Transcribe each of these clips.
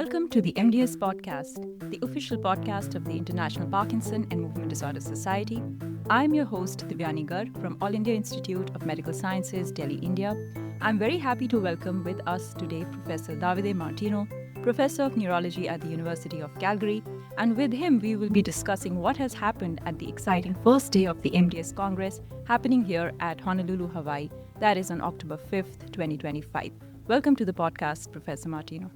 Welcome to the MDS Podcast, the official podcast of the International Parkinson and Movement Disorder Society. I'm your host, Divyani Garg from All India Institute of Medical Sciences, Delhi, India. I'm very happy to welcome with us today Professor Davide Martino, Professor of Neurology at the University of Calgary, and with him we will be discussing what has happened at the exciting first day of the MDS Congress happening here at Honolulu, Hawaii, that is on October 5th, 2025. Welcome to the podcast, Professor Martino.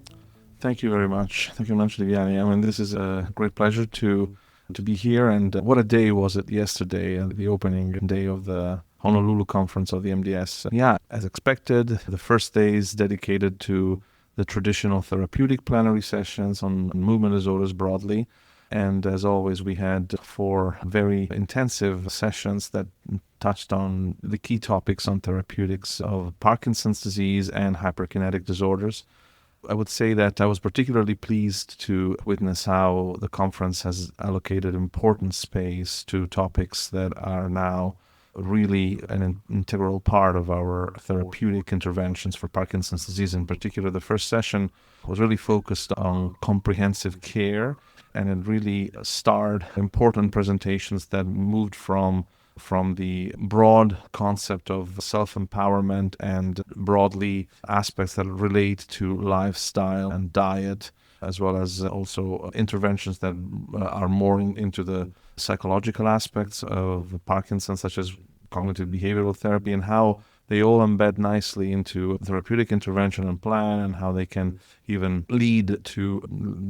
Thank you very much. Thank you very much, Divyani. I mean, this is a great pleasure to be here. And what a day was it yesterday, the opening day of the Honolulu conference of the MDS. Yeah, as expected, the first day is dedicated to the traditional therapeutic plenary sessions on movement disorders broadly. And as always, we had 4 very intensive sessions that touched on the key topics on therapeutics of Parkinson's disease and hyperkinetic disorders. I would say that I was particularly pleased to witness how the conference has allocated important space to topics that are now really an integral part of our therapeutic interventions for Parkinson's disease. In particular, the first session was really focused on comprehensive care, and it really starred important presentations that moved from the broad concept of self-empowerment and broadly aspects that relate to lifestyle and diet, as well as also interventions that are more into the psychological aspects of Parkinson's, such as cognitive behavioral therapy, and how they all embed nicely into therapeutic intervention and plan, and how they can even lead to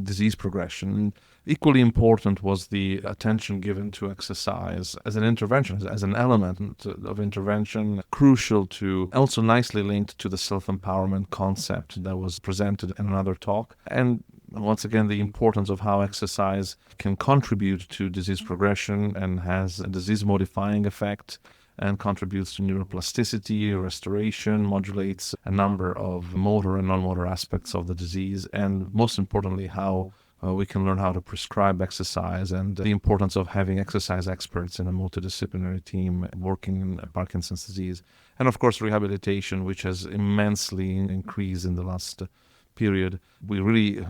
disease progression. Equally important was the attention given to exercise as an intervention, as an element of intervention, crucial to, also nicely linked to the self-empowerment concept that was presented in another talk. And once again, the importance of how exercise can contribute to disease progression and has a disease-modifying effect, and contributes to neuroplasticity, restoration, modulates a number of motor and non-motor aspects of the disease, and most importantly, how we can learn how to prescribe exercise, and the importance of having exercise experts in a multidisciplinary team working in Parkinson's disease. And of course, rehabilitation, which has immensely increased in the last period. We really,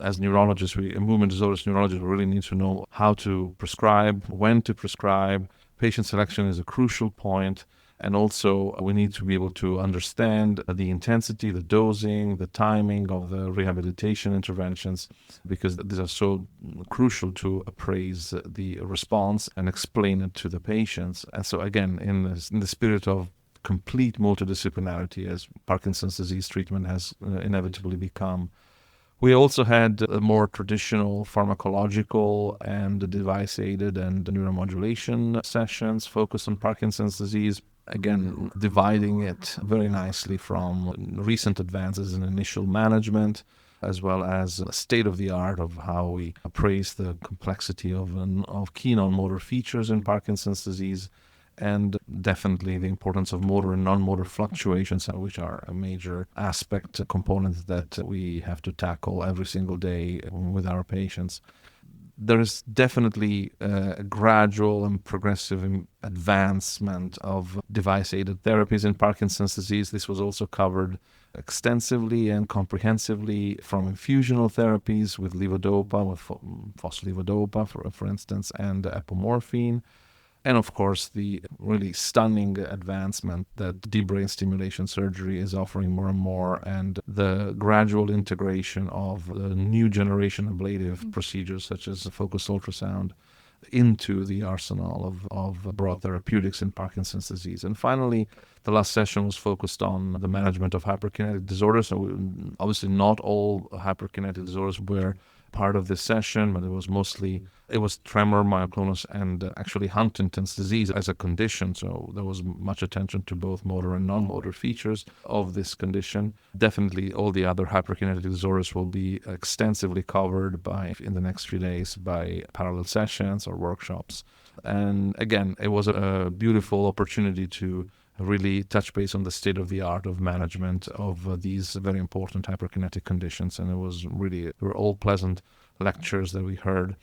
as neurologists, movement disorders neurologists, really need to know how to prescribe, when to prescribe. Patient selection is a crucial point, and also we need to be able to understand the intensity, the dosing, the timing of the rehabilitation interventions, because these are so crucial to appraise the response and explain it to the patients. And so again, in the spirit of complete multidisciplinarity, as Parkinson's disease treatment has inevitably become, we also had more traditional pharmacological and device-aided and neuromodulation sessions focused on Parkinson's disease, again, dividing it very nicely from recent advances in initial management, as well as state-of-the-art of how we appraise the complexity of key non-motor features in Parkinson's disease, and definitely the importance of motor and non-motor fluctuations, which are a major component that we have to tackle every single day with our patients. There is definitely a gradual and progressive advancement of device-aided therapies in Parkinson's disease. This was also covered extensively and comprehensively, from infusional therapies with levodopa, with phospholevodopa, for instance, and apomorphine. And of course, the really stunning advancement that deep brain stimulation surgery is offering more and more, and the gradual integration of the new generation ablative procedures, such as focused ultrasound, into the arsenal of broad therapeutics in Parkinson's disease. And finally, the last session was focused on the management of hyperkinetic disorders. So obviously not all hyperkinetic disorders were part of this session, but it was tremor, myoclonus, and actually Huntington's disease as a condition. So there was much attention to both motor and non-motor features of this condition. Definitely all the other hyperkinetic disorders will be extensively covered in the next few days by parallel sessions or workshops. And again, it was a beautiful opportunity to really touch base on the state-of-the-art of management of these very important hyperkinetic conditions. And they were all pleasant lectures that we heard.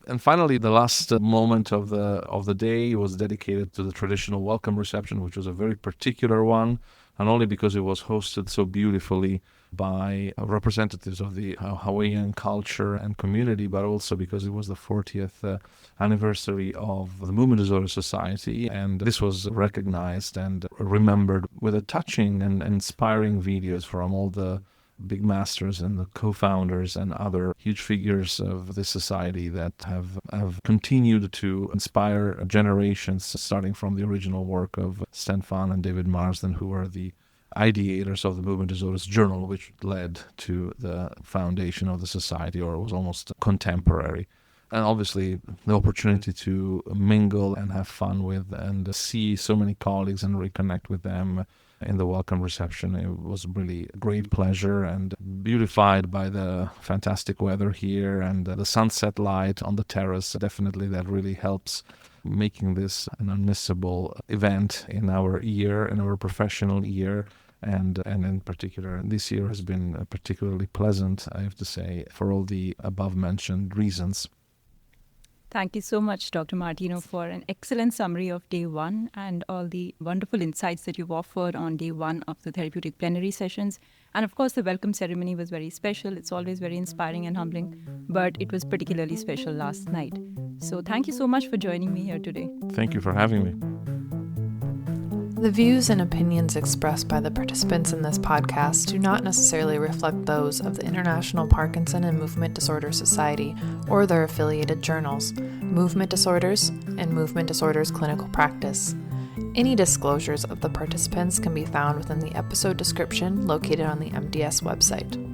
And finally, the last moment of the day was dedicated to the traditional welcome reception, which was a very particular one, not only because it was hosted so beautifully by representatives of the Hawaiian culture and community, but also because it was the 40th anniversary of the Movement Disorder Society, and this was recognized and remembered with a touching and inspiring videos from all the big masters and the co-founders and other huge figures of this society that have continued to inspire generations, starting from the original work of Stan Fan and David Marsden, who were the ideators of the Movement Disorders Journal, which led to the foundation of the society, or was almost contemporary. And obviously the opportunity to mingle and have fun with and see so many colleagues and reconnect with them in the welcome reception. It was really a great pleasure, and beautified by the fantastic weather here and the sunset light on the terrace. Definitely that really helps making this an unmissable event in our year, in our professional year. And in particular, this year has been particularly pleasant, I have to say, for all the above-mentioned reasons. Thank you so much, Dr. Martino, for an excellent summary of day one and all the wonderful insights that you've offered on day one of the therapeutic plenary sessions. And of course, the welcome ceremony was very special. It's always very inspiring and humbling, but it was particularly special last night. So thank you so much for joining me here today. Thank you for having me. The views and opinions expressed by the participants in this podcast do not necessarily reflect those of the International Parkinson and Movement Disorder Society or their affiliated journals, Movement Disorders and Movement Disorders Clinical Practice. Any disclosures of the participants can be found within the episode description located on the MDS website.